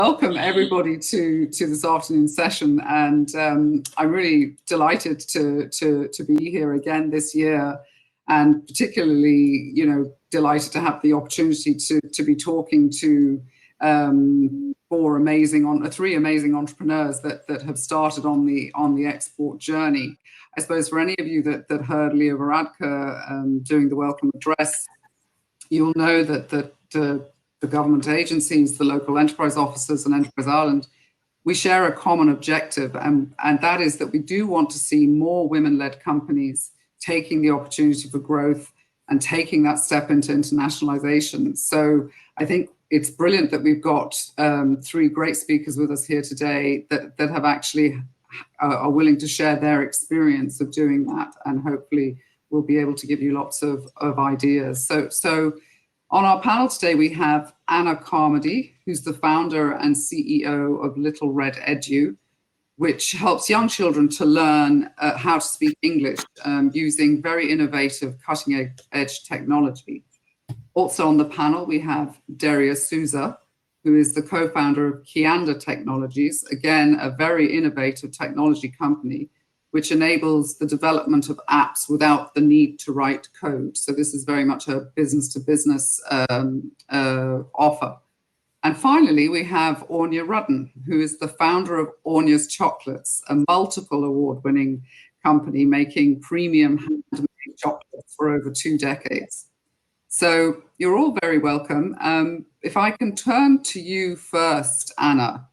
welcome everybody to this afternoon session, and I'm really delighted to be here again this year, and particularly, delighted to have the opportunity to be talking to three amazing entrepreneurs that have started on the export journey. I suppose for any of you that heard Leah Varadkar doing the welcome address, you'll know that the government agencies, the local enterprise officers and Enterprise Ireland, we share a common objective, and that is that we do want to see more women-led companies taking the opportunity for growth and taking that step into internationalisation. So I think it's brilliant that we've got three great speakers with us here today that have actually are willing to share their experience of doing that, and hopefully we'll be able to give you lots of ideas. So on our panel today, we have Aine Carmody, who's the founder and CEO of Little Red Edu, which helps young children to learn how to speak English using very innovative, cutting-edge technology. Also on the panel, we have Derya Sousa, who is the co-founder of Kianda Technologies, again, a very innovative technology company, which enables the development of apps without the need to write code. So this is very much a business-to-business offer. And finally, we have Aine Rudden, who is the founder of Aine's Chocolates, a multiple award-winning company making premium handmade chocolates for over 2 decades. So you're all very welcome. If I can turn to you first, Aine.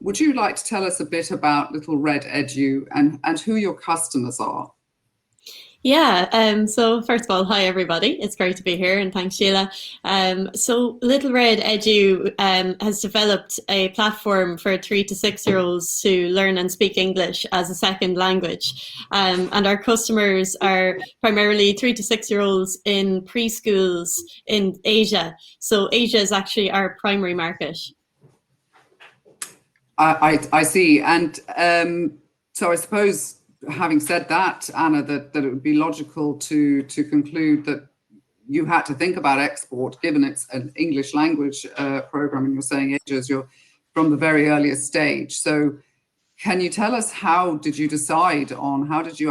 Would you like to tell us a bit about Little Red Edu and who your customers are? Yeah, so first of all, hi everybody. It's great to be here, and thanks, Sheelagh. So Little Red Edu has developed a platform for 3 to 6-year-olds to learn and speak English as a second language. And our customers are primarily 3 to 6-year-olds in preschools in Asia. So Asia is actually our primary market. I see. And so I suppose, having said that, Aine, that it would be logical to conclude that you had to think about export, given it's an English language program, and you're saying Asia is from the very earliest stage. So can you tell us, how did you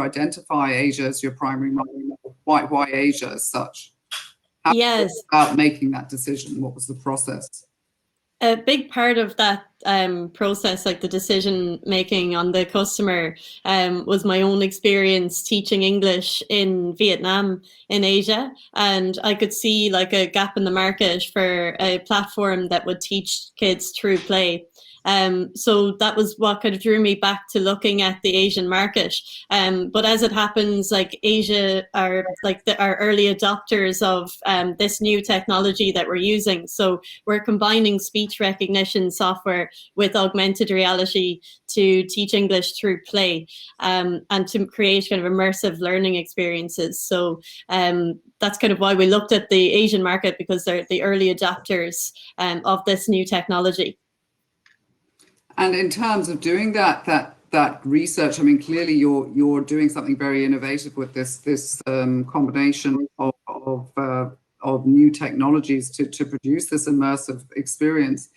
identify Asia as your primary market? Why Asia as such? How yes. About making that decision? What was the process? A big part of that process, like the decision making on the customer, was my own experience teaching English in Vietnam in Asia, and I could see like a gap in the market for a platform that would teach kids through play. So that was what kind of drew me back to looking at the Asian market. But as it happens, like Asia are like our early adopters of this new technology that we're using. So we're combining speech recognition software with augmented reality to teach English through play, and to create kind of immersive learning experiences. So that's kind of why we looked at the Asian market, because they're the early adopters of this new technology. And in terms of doing that research, I mean, clearly you're doing something very innovative with this combination of new technologies to produce this immersive experience.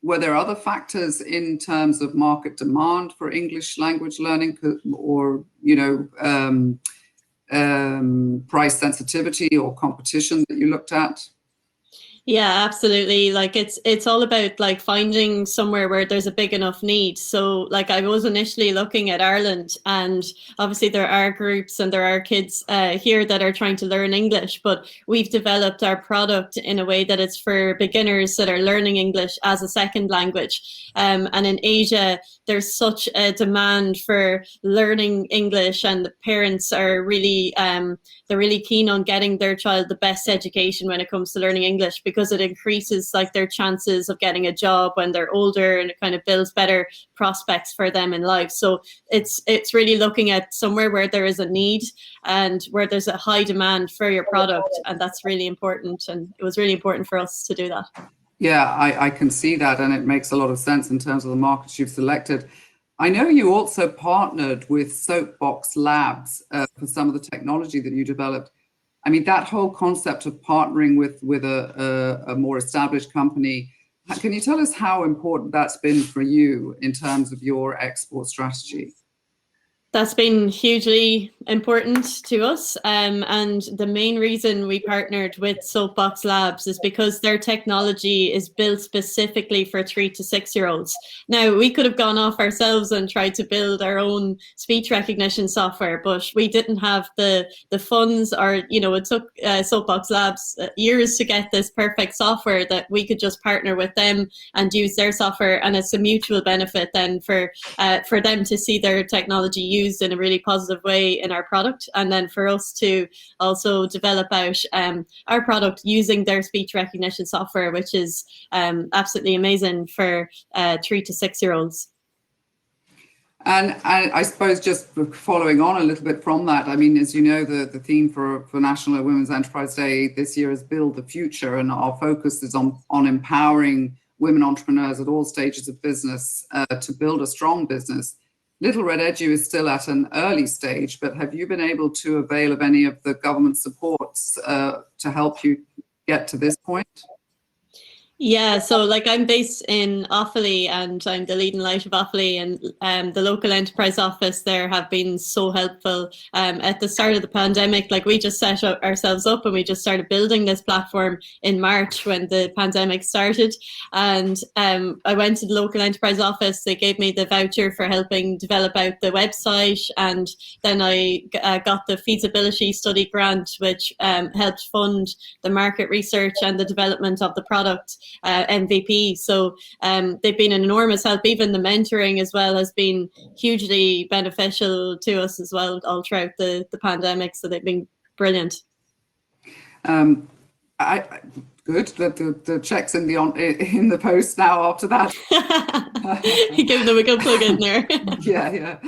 Were there other factors in terms of market demand for English language learning, or price sensitivity or competition that you looked at? Yeah, absolutely. Like it's all about like finding somewhere where there's a big enough need. So like I was initially looking at Ireland, and obviously there are groups and there are kids here that are trying to learn English, but we've developed our product in a way that it's for beginners that are learning English as a second language. And in Asia, there's such a demand for learning English, and the parents are really they're really keen on getting their child the best education when it comes to learning English, because it increases like their chances of getting a job when they're older, and it kind of builds better prospects for them in life. So it's really looking at somewhere where there is a need and where there's a high demand for your product, and that's really important. And it was really important for us to do that. Yeah, I can see that, and it makes a lot of sense in terms of the markets you've selected. I know you also partnered with Soapbox Labs for some of the technology that you developed. I mean, that whole concept of partnering with a more established company, Can you tell us how important that's been for you in terms of your export strategy? That's been hugely important to us. And the main reason we partnered with Soapbox Labs is because their technology is built specifically for 3 to 6 year olds. Now, we could have gone off ourselves and tried to build our own speech recognition software, but we didn't have the funds, or, you know, it took Soapbox Labs years to get this perfect software that we could just partner with them and use their software. And it's a mutual benefit then for them to see their technology used in a really positive way in our product, and then for us to also develop out our product using their speech recognition software, which is absolutely amazing for 3 to 6 year olds. And I suppose just following on a little bit from that, I mean, as you know, the theme for National Women's Enterprise Day this year is Build the Future, and our focus is on empowering women entrepreneurs at all stages of business to build a strong business. Little Red Edu is still at an early stage, but have you been able to avail of any of the government supports to help you get to this point? Yeah, so like I'm based in Offaly and I'm the leading light of Offaly, and the local enterprise office there have been so helpful. At the start of the pandemic, like we just set ourselves up and we just started building this platform in March when the pandemic started. And I went to the local enterprise office, they gave me the voucher for helping develop out the website, and then I got the feasibility study grant, which helped fund the market research and the development of the product. MVP. So they've been an enormous help. Even the mentoring as well has been hugely beneficial to us as well all throughout the pandemic. So they've been brilliant. Good that the checks in the post now after that. You give them a good plug in there. Yeah.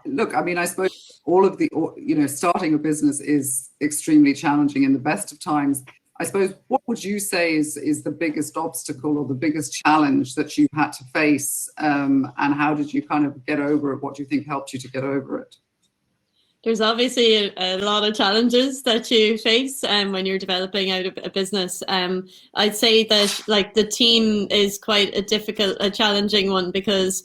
Look, I mean, I suppose all of the, you know, starting a business is extremely challenging in the best of times. I suppose, what would you say is the biggest obstacle or the biggest challenge that you had to face, and how did you kind of get over it? What do you think helped you to get over it? There's obviously a lot of challenges that you face when you're developing out a business. I'd say that like the team is quite a challenging one, because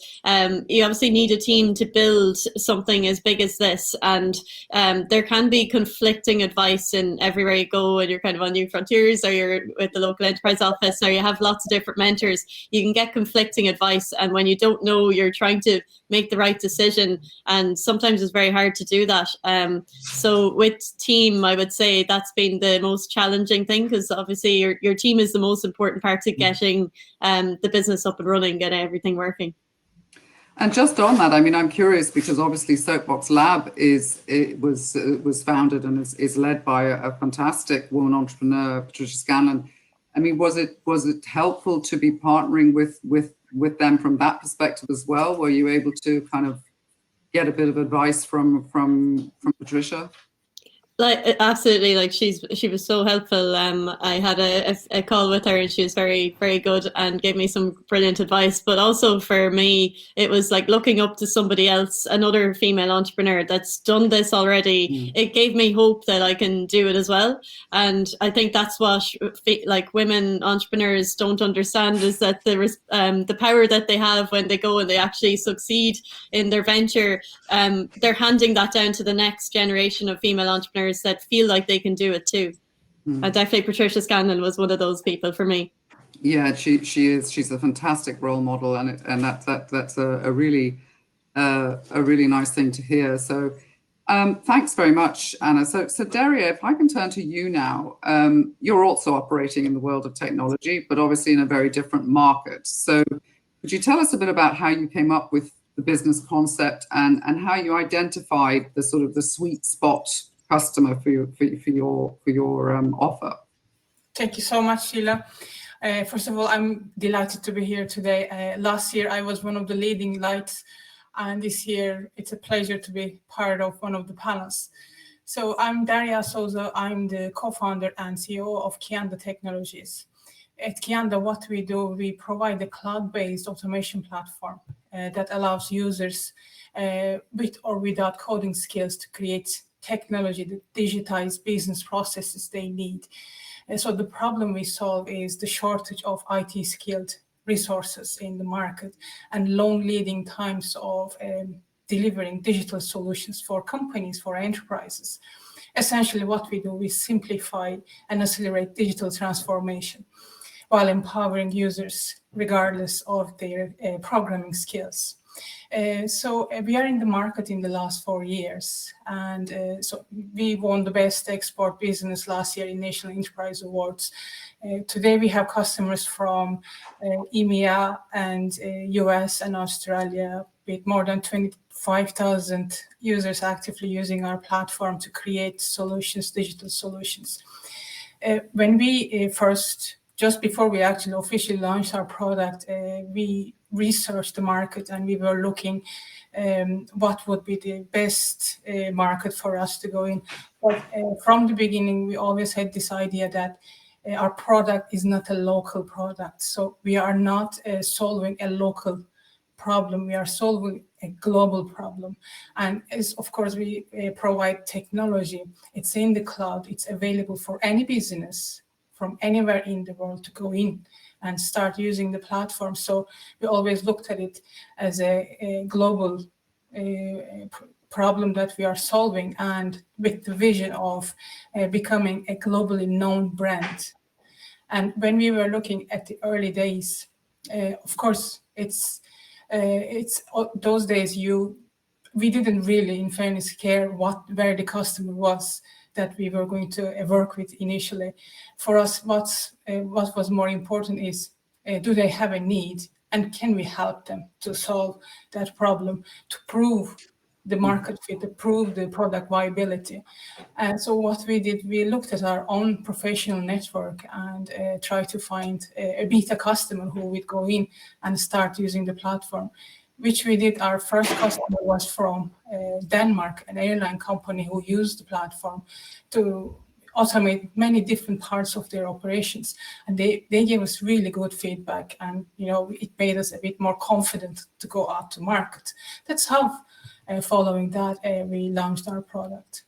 you obviously need a team to build something as big as this, and there can be conflicting advice in everywhere you go, and you're kind of on New Frontiers or you're with the local enterprise office or you have lots of different mentors. You can get conflicting advice, and when you don't know, you're trying to make the right decision, and sometimes it's very hard to do that. So with team, I would say that's been the most challenging thing, because obviously your team is the most important part to getting the business up and running, getting everything working. And just on that, I mean, I'm curious, because obviously Soapbox Lab was founded and is led by a fantastic woman entrepreneur, Patricia Scanlon. I mean, was it helpful to be partnering with them from that perspective as well? Were you able to kind of get a bit of advice from Patricia? Like absolutely, like she was so helpful. I had a call with her and she was very, very good and gave me some brilliant advice. But also for me, it was like looking up to somebody else, another female entrepreneur that's done this already. It gave me hope that I can do it as well. And I think that's what like women entrepreneurs don't understand, is that the power that they have when they go and they actually succeed in their venture, they're handing that down to the next generation of female entrepreneurs that feel like they can do it too. Definitely Patricia Scanlon was one of those people for me. Yeah, she's a fantastic role model, and that's a really nice thing to hear. So thanks very much, Anna. So Derya, if I can turn to you now, you're also operating in the world of technology, but obviously in a very different market. So could you tell us a bit about how you came up with the business concept and how you identified the sort of the sweet spot customer for your offer? Thank you so much, Sheelagh. First of all, I'm delighted to be here today. Last year, I was one of the leading lights, and this year, it's a pleasure to be part of one of the panels. So I'm Derya Sousa. I'm the co-founder and CEO of Kianda Technologies. At Kianda, what we do, we provide a cloud-based automation platform that allows users with or without coding skills to create technology that digitize business processes they need. So the problem we solve is the shortage of IT skilled resources in the market and long leading times of delivering digital solutions for companies, for enterprises. Essentially what we do, we simplify and accelerate digital transformation while empowering users regardless of their programming skills. So we are in the market in the last 4 years, and so we won the Best Export Business last year in National Enterprise Awards. Today we have customers from EMEA and US and Australia, with more than 25,000 users actively using our platform to create solutions, digital solutions. When we just before we actually officially launched our product, we researched the market and we were looking what would be the best market for us to go in. But from the beginning, we always had this idea that our product is not a local product. So we are not solving a local problem, we are solving a global problem. And as of course we provide technology, it's in the cloud, it's available for any business from anywhere in the world to go in and start using the platform. So we always looked at it as a global problem that we are solving, and with the vision of becoming a globally known brand. And when we were looking at the early days, of course, it's those days we didn't really, in fairness, care where the customer was that we were going to work with initially. For us, what was more important is, do they have a need, and can we help them to solve that problem, to prove the market fit, to prove the product viability. And so what we did, we looked at our own professional network and tried to find a beta customer who would go in and start using the platform, which we did. Our first customer was from Denmark, an airline company who used the platform to automate many different parts of their operations. And they gave us really good feedback, and it made us a bit more confident to go out to market. That's how, following that, we launched our product.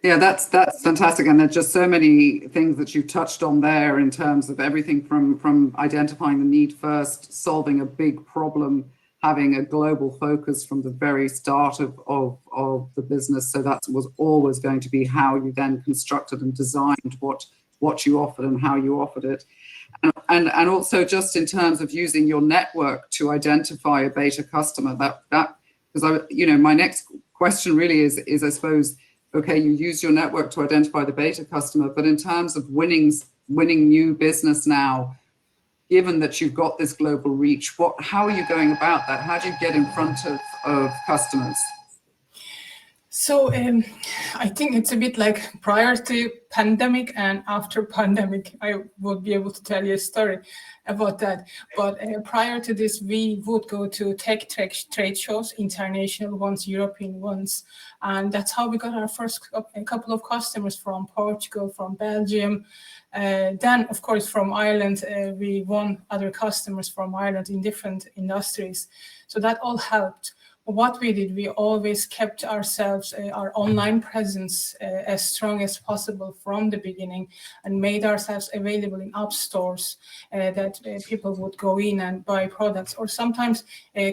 Yeah, that's fantastic. And there's just so many things that you touched on there in terms of everything from identifying the need first, solving a big problem, having a global focus from the very start of the business. So that was always going to be how you then constructed and designed what you offered and how you offered it. And also just in terms of using your network to identify a beta customer, that because my next question really is I suppose, okay, you use your network to identify the beta customer, but in terms of winning new business now, given that you've got this global reach, how are you going about that? How do you get in front of customers? So I think it's a bit like prior to pandemic and after pandemic. I would be able to tell you a story about that. But prior to this, we would go to tech trade shows, international ones, European ones. And that's how we got our first couple of customers from Portugal, from Belgium. Then, of course, from Ireland, we won other customers from Ireland in different industries. So that all helped. What we did, we always kept ourselves, our online presence as strong as possible from the beginning, and made ourselves available in app stores that people would go in and buy products. Or sometimes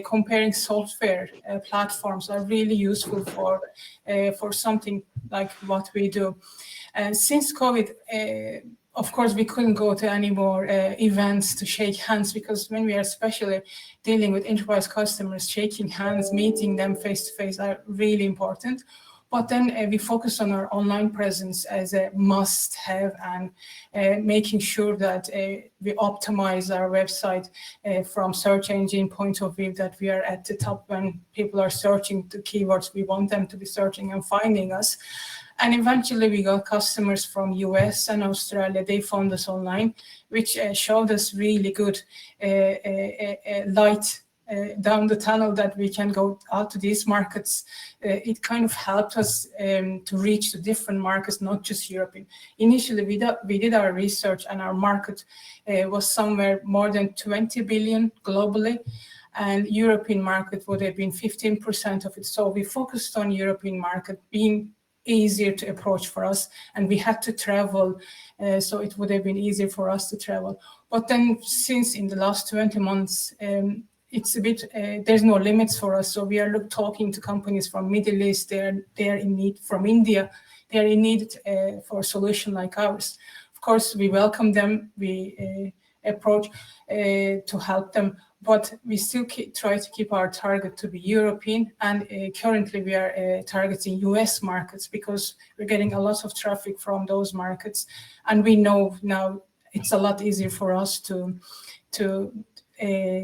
comparing software platforms are really useful for something like what we do. Since COVID, of course, we couldn't go to any more events to shake hands, because when we are especially dealing with enterprise customers, shaking hands, meeting them face-to-face are really important. But then we focus on our online presence as a must-have, and making sure that we optimize our website from search engine point of view, that we are at the top when people are searching the keywords we want them to be searching and finding us. And eventually we got customers from US and Australia. They found us online, which showed us really good light down the tunnel, that we can go out to these markets. It kind of helped us to reach the different markets, not just Europe. Initially, we did our research, and our market was somewhere more than 20 billion globally. And European market would have been 15% of it. So we focused on European market, being easier to approach for us, and we had to travel, so it would have been easier for us to travel. But then since in the last 20 months, it's a bit, there's no limits for us. So we are talking to companies from Middle East, they're in need, from India, they're in need for a solution like ours. Of course, we welcome them, we approach to help them, but we still try to keep our target to be European, and currently we are targeting US markets because we're getting a lot of traffic from those markets, and we know now it's a lot easier for us to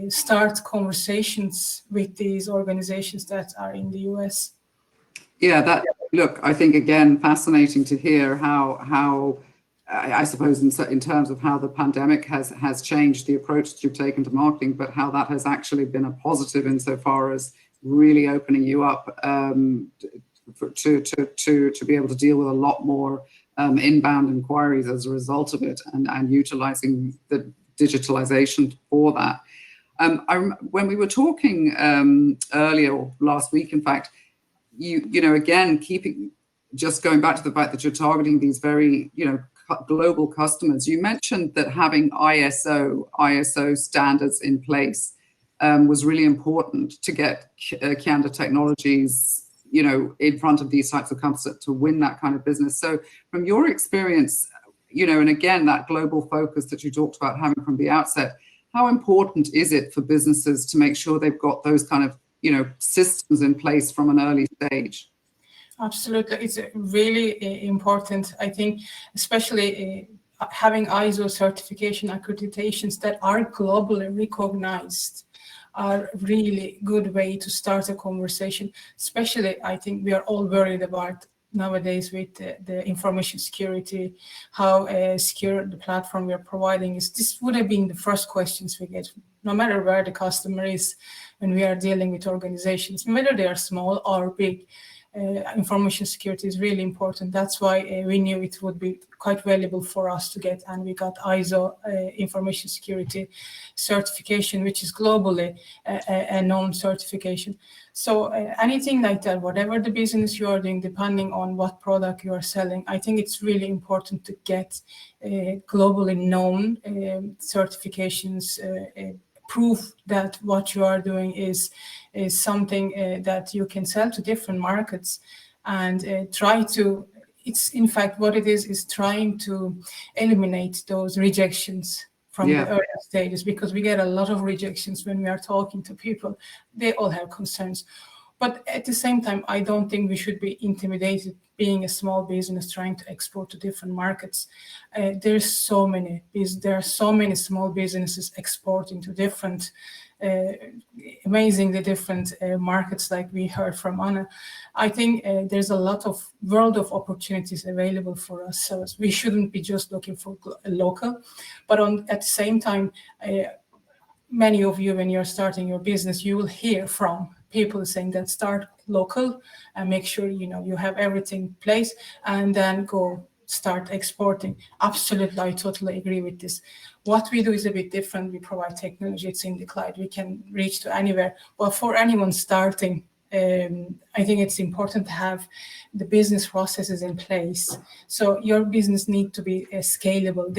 start conversations with these organizations that are in the US. Yeah, look, I think again, fascinating to hear how I suppose in terms of how the pandemic has changed the approach that you've taken to marketing, but how that has actually been a positive insofar as really opening you up to be able to deal with a lot more inbound inquiries as a result of it, and utilizing the digitalization for that. When we were talking earlier, last week, in fact, you know, again, just going back to the fact that you're targeting these very, you know, global customers, you mentioned that having ISO standards in place was really important to get Kianda Technologies, you know, in front of these types of companies to win that kind of business. So from your experience, you know, and again, that global focus that you talked about having from the outset, how important is it for businesses to make sure they've got those kind of, you know, systems in place from an early stage? Absolutely, it's really important. I think, especially having ISO certification accreditations that are globally recognized are really good way to start a conversation. Especially, I think we are all worried about nowadays with the information security, how secure the platform we are providing is. This would have been the first questions we get, no matter where the customer is, when we are dealing with organizations, whether they are small or big. Information security is really important. That's why we knew it would be quite valuable for us to get, and we got ISO information security certification, which is globally a known certification. So anything like that, whatever the business you are doing, depending on what product you are selling, I think it's really important to get globally known certifications, proof that what you are doing is something that you can sell to different markets, and try to, it's in fact what it is trying to eliminate those rejections from the early stages, because we get a lot of rejections when we are talking to people. They all have concerns. But at the same time, I don't think we should be intimidated being a small business trying to export to different markets. There are so many small businesses exporting to different, amazingly different markets, like we heard from Aine. I think there's a lot of world of opportunities available for us. So we shouldn't be just looking for local, but at the same time, many of you, when you're starting your business, you will hear from people saying that start local and make sure you have everything in place, and then go start exporting. Absolutely, I totally agree with this. What we do is a bit different. We provide technology, it's in the cloud, we can reach to anywhere. But for anyone starting, I think it's important to have the business processes in place. So your business needs to be scalable.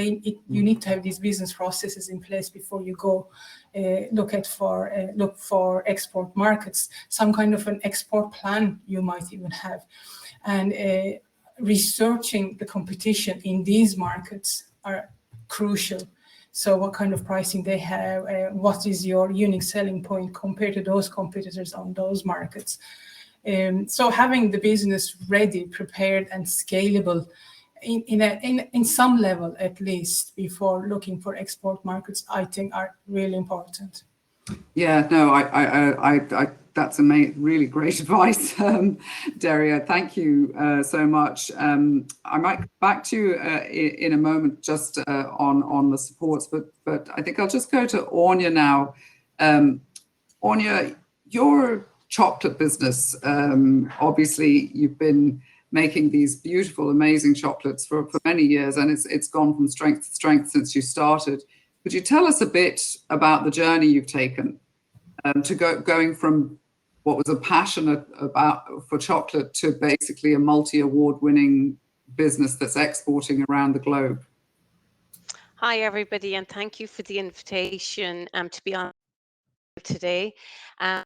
You need to have these business processes in place before you go look for export markets. Some kind of an export plan you might even have, and researching the competition in these markets are crucial. So what kind of pricing they have, what is your unique selling point compared to those competitors on those markets. So having the business ready, prepared, and scalable in some level at least before looking for export markets, I think are really important. Yeah, no, I that's really great advice, Derya. Thank you so much. I might come back to you in a moment just on the supports, but I think I'll just go to Aine now. Aine, your chocolate business, obviously you've been making these beautiful, amazing chocolates for many years, and it's gone from strength to strength since you started. Could you tell us a bit about the journey you've taken to going from what was a passion for chocolate to basically a multi-award-winning business that's exporting around the globe? Hi, everybody, and thank you for the invitation to be on today. I'm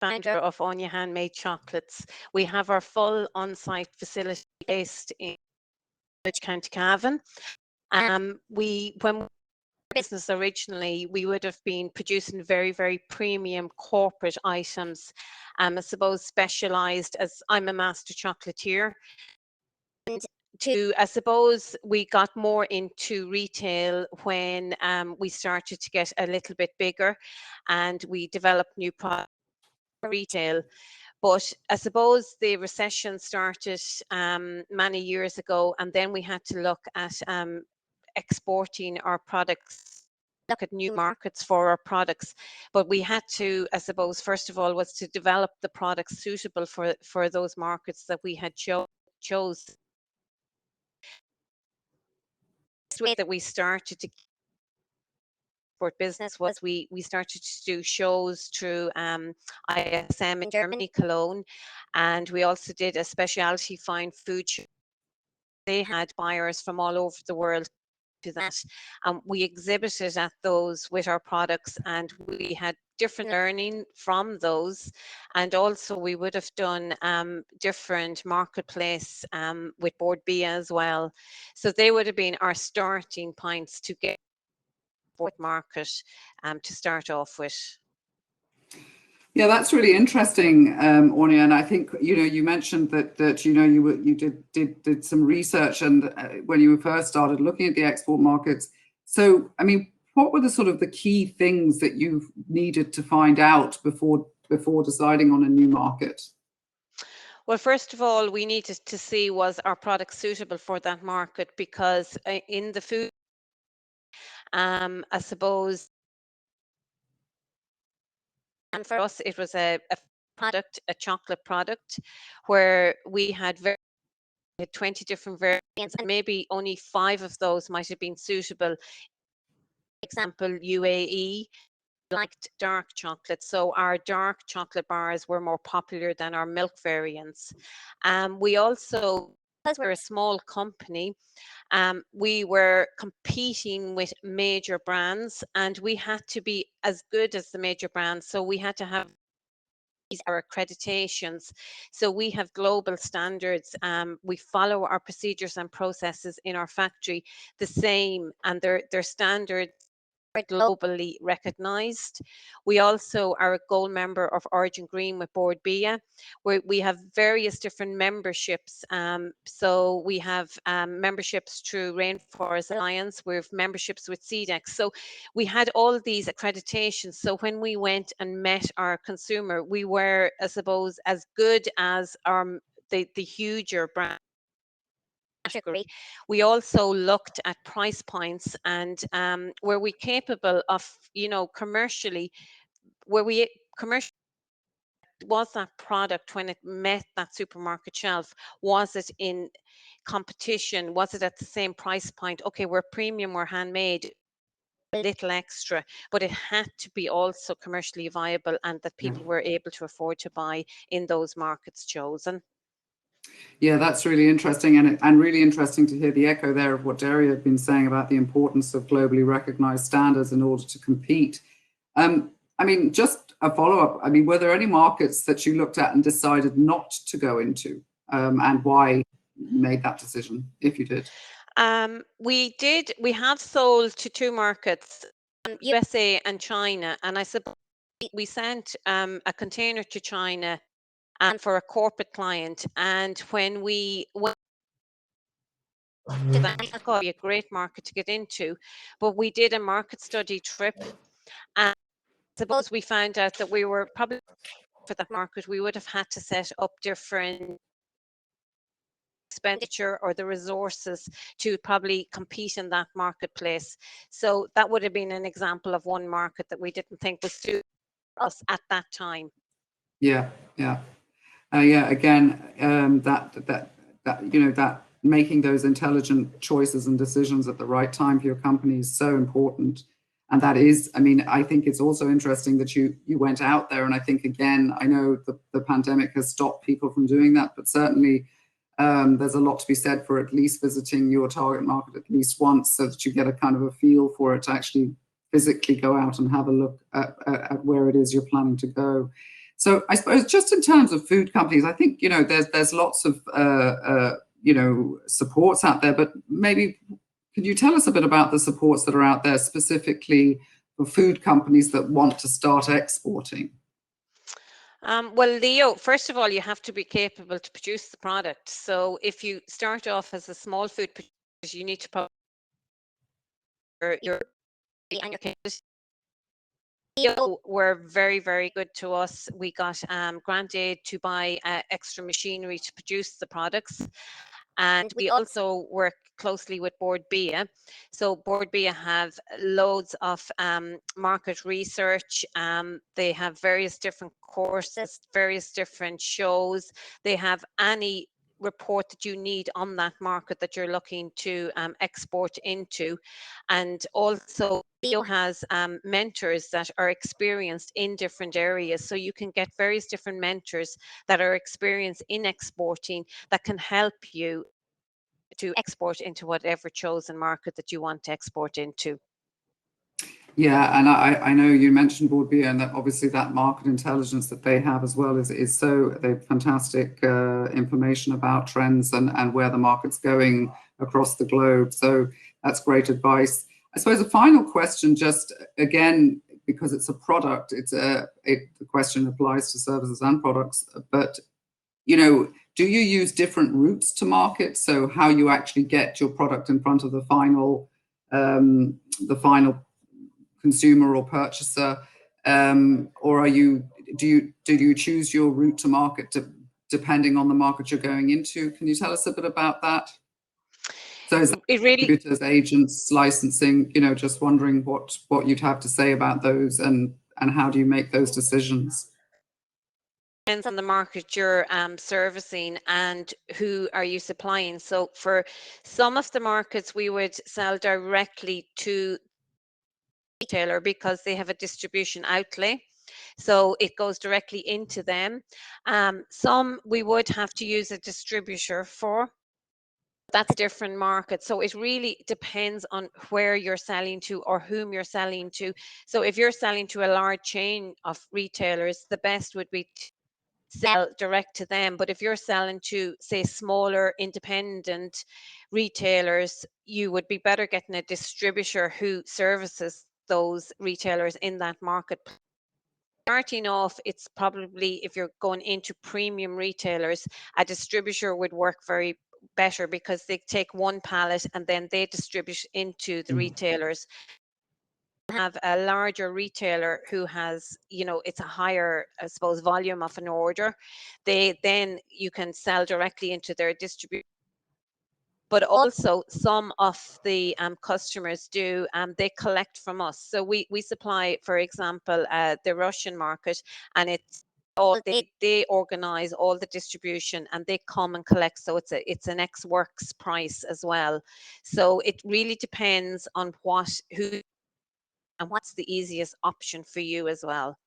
founder of Aine Handmade Chocolates. We have our full on-site facility based in County Cavan. When we business originally, we would have been producing very, very premium corporate items. I suppose specialised, as I'm a master chocolatier. And I suppose we got more into retail when we started to get a little bit bigger, and we developed new products for retail. But I suppose the recession started many years ago, and then we had to look at exporting our products, look at new markets for our products. But we had to, I suppose, first of all, was to develop the products suitable for those markets that we had chose. The way that we started to export business was we started to do shows through ISM in Germany, Cologne, and we also did a specialty fine food show. They had buyers from all over the world to that. We exhibited at those with our products, and we had different learning from those. And also we would have done different marketplace with Board B as well. So they would have been our starting points to get market to start off with. Yeah, that's really interesting, Aine. And I think you mentioned that you did some research and when you first started looking at the export markets. So I mean, what were the sort of the key things that you needed to find out before deciding on a new market? Well, first of all, we needed to see was our product suitable for that market, because in the food, I suppose, and for us, it was a product, a chocolate product, where we had 20 different variants, and maybe only 5 of those might have been suitable. Example, UAE liked dark chocolate, so our dark chocolate bars were more popular than our milk variants. We also, because we're a small company, we were competing with major brands, and we had to be as good as the major brands. So we had to have our accreditations. So we have global standards. We follow our procedures and processes in our factory the same, and their standards are globally recognized. We also are a gold member of Origin Green with Board B, where we have various different memberships. So we have memberships through Rainforest Alliance, we have memberships with CDEX. So we had all these accreditations. So when we went and met our consumer, we were, I suppose, as good as the huger brand category. We also looked at price points, and were we capable of, commercially, was that product, when it met that supermarket shelf, was it in competition? Was it at the same price point? Okay, we're premium, we're handmade, a little extra, but it had to be also commercially viable, and that people were able to afford to buy in those markets chosen. Yeah, that's really interesting, and really interesting to hear the echo there of what Derya had been saying about the importance of globally recognized standards in order to compete. I mean, just a follow-up. I mean, were there any markets that you looked at and decided not to go into, and why you made that decision, if you did? We have sold to 2 markets, USA and China, and I suppose we sent a container to China and for a corporate client, and when we went, that could be a great market to get into, but we did a market study trip, and I suppose we found out that we were probably, for that market, we would have had to set up different expenditure or the resources to probably compete in that marketplace. So that would have been an example of one market that we didn't think was suited for us at that time. Yeah. Again, that making those intelligent choices and decisions at the right time for your company is so important. And that is, I mean, I think it's also interesting that you went out there. And I think, again, I know the pandemic has stopped people from doing that, but certainly there's a lot to be said for at least visiting your target market at least once, so that you get a kind of a feel for it, to actually physically go out and have a look at where it is you're planning to go. So I suppose just in terms of food companies, I think, you know, there's lots of, you know, supports out there, but maybe could you tell us a bit about the supports that are out there specifically for food companies that want to start exporting? Well, Leo, first of all, you have to be capable to produce the product. So if you start off as a small food producer, you need to probably your Leo were very, very good to us. We got grant aid to buy extra machinery to produce the products. And we also work closely with Board BIA. So Board BIA have loads of market research. They have various different courses, various different shows. They have any report that you need on that market that you're looking to export into. And also BIA has mentors that are experienced in different areas. So you can get various different mentors that are experienced in exporting that can help you to export into whatever chosen market that you want to export into. Yeah, and I know you mentioned Board BIA, and that obviously that market intelligence that they have as well is so they have fantastic information about trends and where the market's going across the globe. So that's great advice. I suppose a final question, just again, because it's a product, the question applies to services and products, but you know, do you use different routes to market? So how you actually get your product in front of the final consumer or purchaser, or do you choose your route to market depending on the market you're going into? Can you tell us a bit about that? So is that distributors, agents, licensing, you know, just wondering what you'd have to say about those, and how do you make those decisions? Depends on the market you're servicing and who are you supplying. So for some of the markets, we would sell directly to retailer because they have a distribution outlay, so it goes directly into them. Some we would have to use a distributor for. That's a different market. So it really depends on where you're selling to or whom you're selling to. So if you're selling to a large chain of retailers, the best would be to sell direct to them. But if you're selling to, say, smaller independent retailers, you would be better getting a distributor who services those retailers in that market. Starting off, it's probably, if you're going into premium retailers, a distributor would work very better because they take one pallet and then they distribute into the retailers. Have a larger retailer who has, you know, it's a higher, I suppose, volume of an order. Then you can sell directly into their distribution. But also some of the customers do, they collect from us. So we supply, for example, the Russian market, and it's all they organize all the distribution and they come and collect. So it's an ex works price as well. So it really depends on who and what's the easiest option for you as well.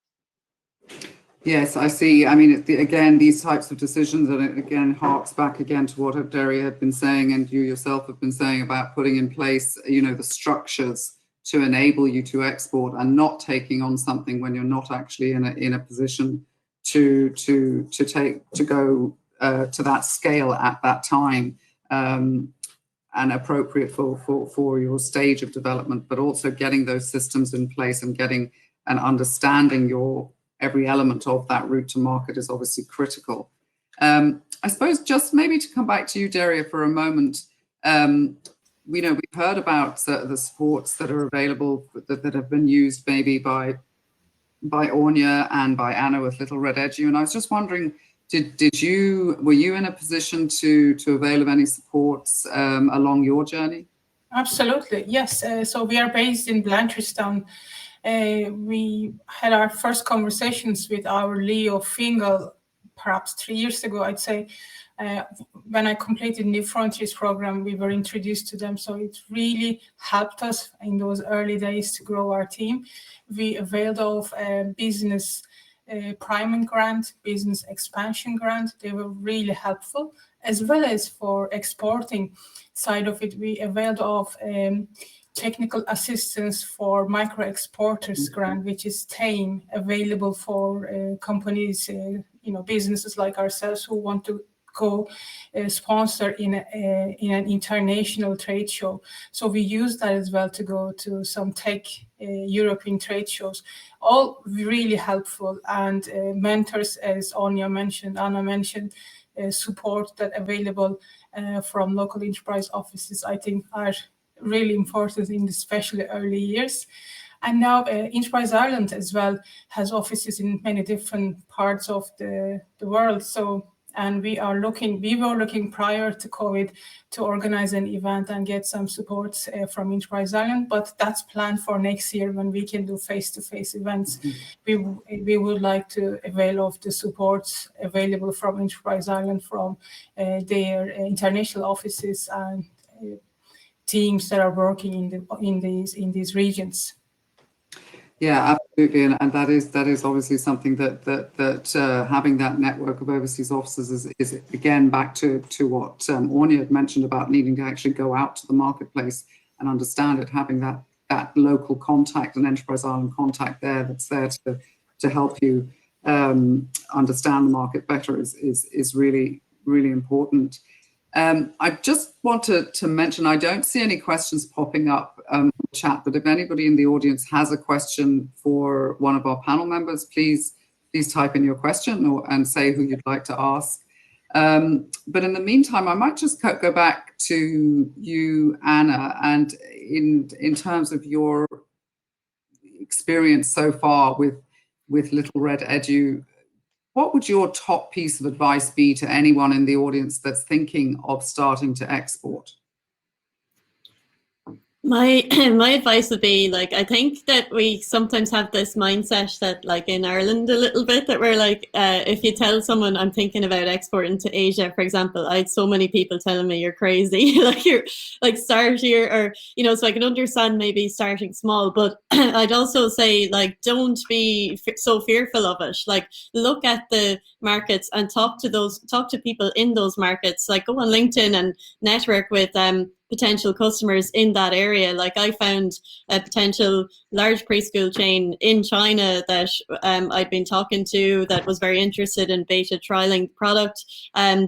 Yes, I see. I mean, again, these types of decisions, and it again harks back again to what Derya had been saying, and you yourself have been saying about putting in place, you know, the structures to enable you to export and not taking on something when you're not actually in a position to go to that scale at that time, and appropriate for your stage of development, but also getting those systems in place and getting and understanding your every element of that route to market is obviously critical. I suppose just maybe to come back to you, Derya, for a moment. We know we've heard about the supports that are available that have been used maybe by Aine and by Aine with Little Red Edu, and I was just wondering, were you in a position to avail of any supports along your journey? Absolutely, yes. So we are based in Blanchardstown. We had our first conversations with our Leo Fingal perhaps 3 years ago, I'd say. when I completed New Frontiers program, we were introduced to them. So it really helped us in those early days to grow our team. We availed of business priming grant, business expansion grant. They were really helpful, as well as for exporting side of it. We availed of technical assistance for micro exporters grant, which is TAME, available for companies, businesses like ourselves who want to go sponsor in an international trade show. So we use that as well to go to some tech European trade shows. All really helpful, and mentors, as Anna mentioned, support that available from local enterprise offices, I think are really important in the especially early years. And now Enterprise Ireland as well has offices in many different parts of the world. So, and we were looking prior to COVID to organize an event and get some support from Enterprise Ireland, but that's planned for next year when we can do face-to-face events. We would like to avail of the support available from Enterprise Ireland, from their international offices and teams that are working in these regions. Yeah, absolutely, and that is obviously something that having that network of overseas offices is again back to what Aine had mentioned about needing to actually go out to the marketplace and understand it, having that local contact and Enterprise Ireland contact there that's there to help you understand the market better is really, really important. I just wanted to mention, I don't see any questions popping up in the chat, but if anybody in the audience has a question for one of our panel members, please type in your question and say who you'd like to ask. But in the meantime, I might just go back to you, Anna, and in terms of your experience so far with Little Red Edu, what would your top piece of advice be to anyone in the audience that's thinking of starting to export? My advice would be, like, I think that we sometimes have this mindset that, like, in Ireland a little bit, that we're like, if you tell someone I'm thinking about exporting to Asia, for example, I had so many people telling me you're crazy, like you're like start here, or so I can understand maybe starting small, but I'd also say, like, don't be so fearful of it. Like, look at the markets and talk to people in those markets. Like, go on LinkedIn and network with potential customers in that area. Like, I found a potential large preschool chain in China that I'd been talking to that was very interested in beta trialing the product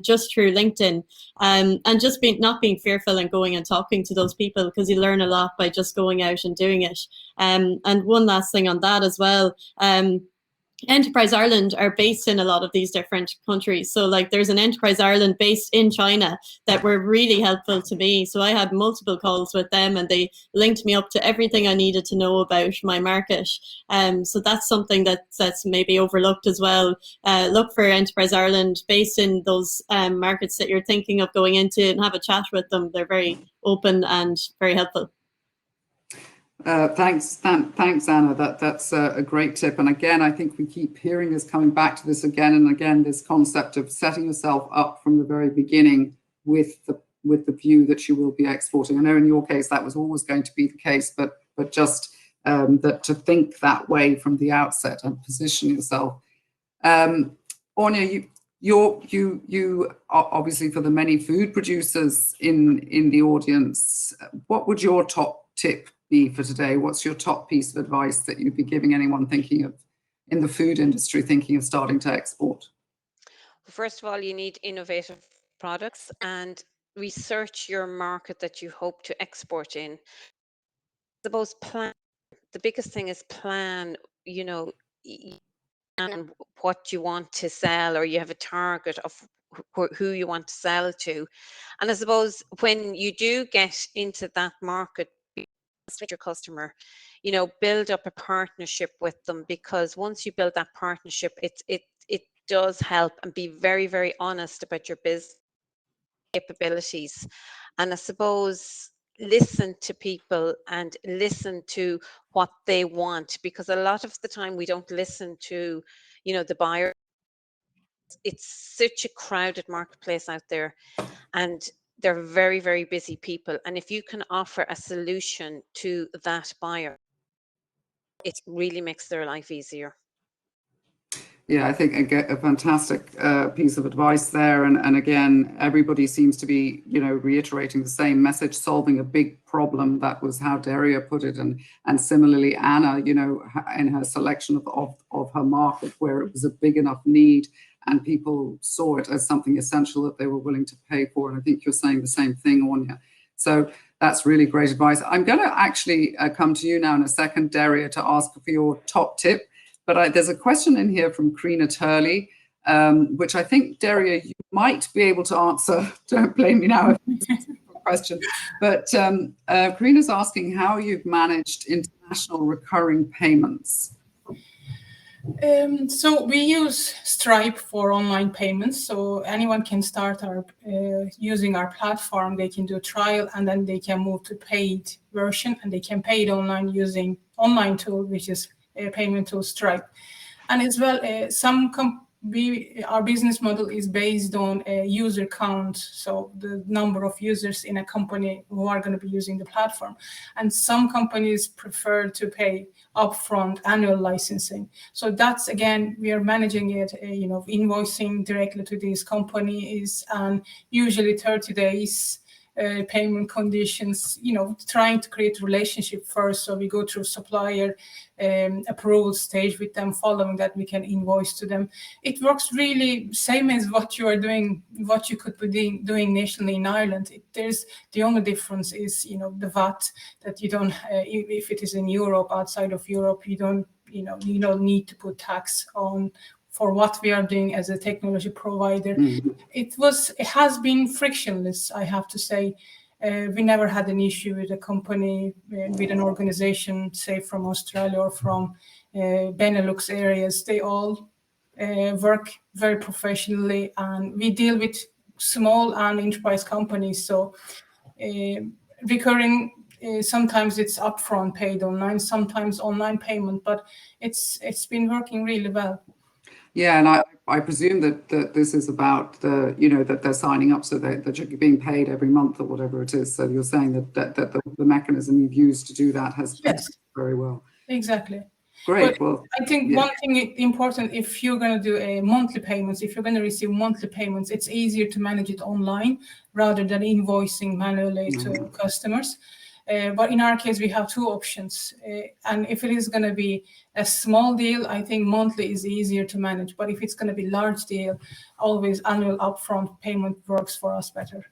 just through LinkedIn, and just not being fearful and going and talking to those people, because you learn a lot by just going out and doing it. And one last thing on that as well, Enterprise Ireland are based in a lot of these different countries. So, like, there's an Enterprise Ireland based in China that were really helpful to me. So I had multiple calls with them, and they linked me up to everything I needed to know about my market. So that's something that's maybe overlooked as well. Look for Enterprise Ireland based in those markets that you're thinking of going into, and have a chat with them. They're very open and very helpful. Thanks, Anna. That's a great tip. And again, I think we keep hearing this, coming back to this again and again, this concept of setting yourself up from the very beginning with the view that you will be exporting. I know in your case that was always going to be the case, but just that to think that way from the outset and position yourself. Aine, you are obviously, for the many food producers in the audience, what would your top tip be for today? What's your top piece of advice that you'd be giving anyone thinking of, in the food industry, thinking of starting to export? First of all, you need innovative products and research your market that you hope to export in. I suppose the biggest thing is plan, and what you want to sell, or you have a target of who you want to sell to. And I suppose when you do get into that market with your customer, build up a partnership with them, because once you build that partnership, it does help, and be very, very honest about your business capabilities. And I suppose listen to people and listen to what they want, because a lot of the time we don't listen to the buyer. it's such a crowded marketplace out there, and they're very, very busy people. And if you can offer a solution to that buyer, it really makes their life easier. Yeah, I think a fantastic piece of advice there. And again, everybody seems to be, reiterating the same message, solving a big problem. That was how Derya put it. And similarly, Aine, in her selection of her market, where it was a big enough need and people saw it as something essential that they were willing to pay for. And I think you're saying the same thing, Aine. So that's really great advice. I'm going to actually come to you now in a second, Derya, to ask for your top tip. But there's a question in here from Kianda Turley, which I think, Derya, you might be able to answer. Don't blame me now if it's a question. But Kianda's asking how you've managed international recurring payments. So we use Stripe for online payments. So anyone can start using our platform. They can do a trial, and then they can move to paid version, and they can pay it online using online tool, which is a payment tool Stripe. And as well, our business model is based on a user count, so the number of users in a company who are going to be using the platform. And some companies prefer to pay upfront annual licensing. So that's, again, we are managing it, invoicing directly to these companies, and usually 30 days payment conditions, trying to create a relationship first. So we go through supplier approval stage with them. Following that, we can invoice to them. It works really same as what you are doing, what you could be doing nationally in Ireland. The only difference is, the VAT, that you don't, if it is in Europe, outside of Europe, you don't need to put tax on for what we are doing as a technology provider. Mm-hmm. It has been frictionless, I have to say. We never had an issue with a company, with an organization, say from Australia or from Benelux areas. They all work very professionally, and we deal with small and enterprise companies. So recurring, sometimes it's upfront paid online, sometimes online payment, but it's been working really well. Yeah, and I presume that this is about that they're signing up so that you're being paid every month or whatever it is. So you're saying that the mechanism you've used to do that has Yes, very well. Exactly. Great. But well, I think one thing important, if you're going to do a monthly payments, if you're going to receive monthly payments, it's easier to manage it online rather than invoicing manually to customers. But in our case, we have two options. And if it is going to be a small deal, I think monthly is easier to manage. But if it's going to be large deal, always annual upfront payment works for us better.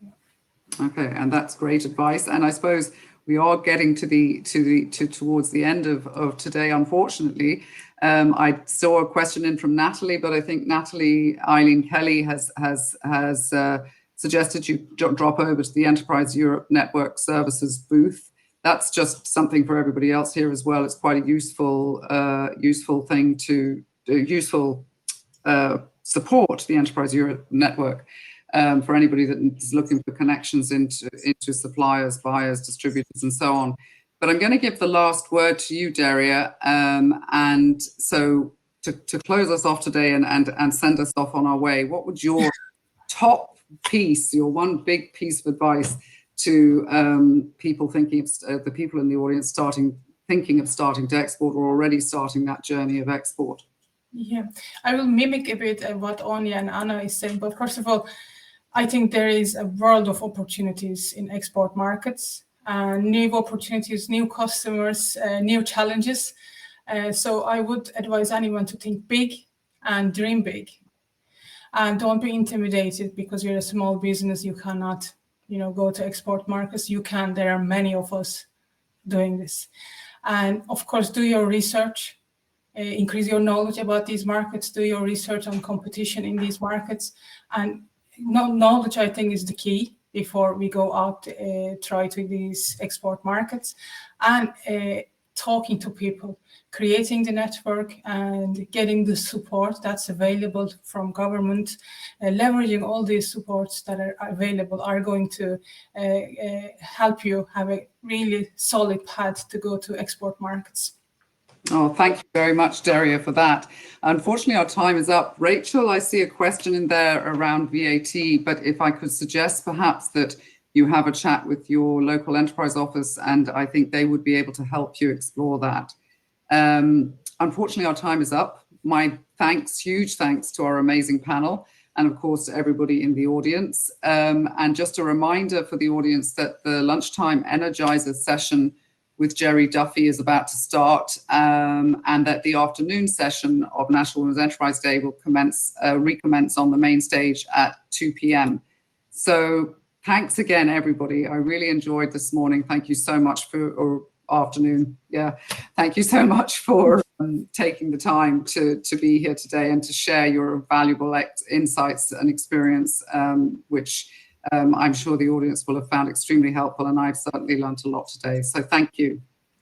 Okay, and that's great advice. And I suppose we are getting towards the end of today, unfortunately. I saw a question in from Natalie, but I think Natalie Eileen Kelly has suggested you drop over to the Enterprise Europe Network Services booth. That's just something for everybody else here as well. It's quite a useful thing to do, useful support the Enterprise Europe Network for anybody that is looking for connections into suppliers, buyers, distributors, and so on. But I'm going to give the last word to you, Derya. And so to close us off today and send us off on our way, what would your top piece, your one big piece of advice to people thinking of the people in the audience thinking of starting to export or already starting that journey of export? Yeah, I will mimic a bit what Aine and Aine is saying. But first of all, I think there is a world of opportunities in export markets, new opportunities, new customers, new challenges. So I would advise anyone to think big and dream big. And don't be intimidated because you're a small business. You cannot, go to export markets. You can. There are many of us doing this. And of course, do your research, increase your knowledge about these markets, do your research on competition in these markets. And knowledge, I think, is the key before we go out, try to these export markets. And talking to people, creating the network and getting the support that's available from government, leveraging all these supports that are available are going to help you have a really solid path to go to export markets. Oh, thank you very much, Derya, for that. Unfortunately, our time is up. Rachel, I see a question in there around VAT, but if I could suggest perhaps that you have a chat with your local enterprise office, and I think they would be able to help you explore that. Unfortunately, our time is up. My thanks, huge thanks to our amazing panel, and of course to everybody in the audience. And just a reminder for the audience that the lunchtime Energizer session with Jerry Duffy is about to start, and that the afternoon session of National Women's Enterprise Day will recommence on the main stage at 2 p.m. So thanks again, everybody. I really enjoyed this morning. Thank you so much or afternoon. Yeah, thank you so much for taking the time to be here today and to share your valuable insights and experience, which I'm sure the audience will have found extremely helpful, and I've certainly learned a lot today. So thank you.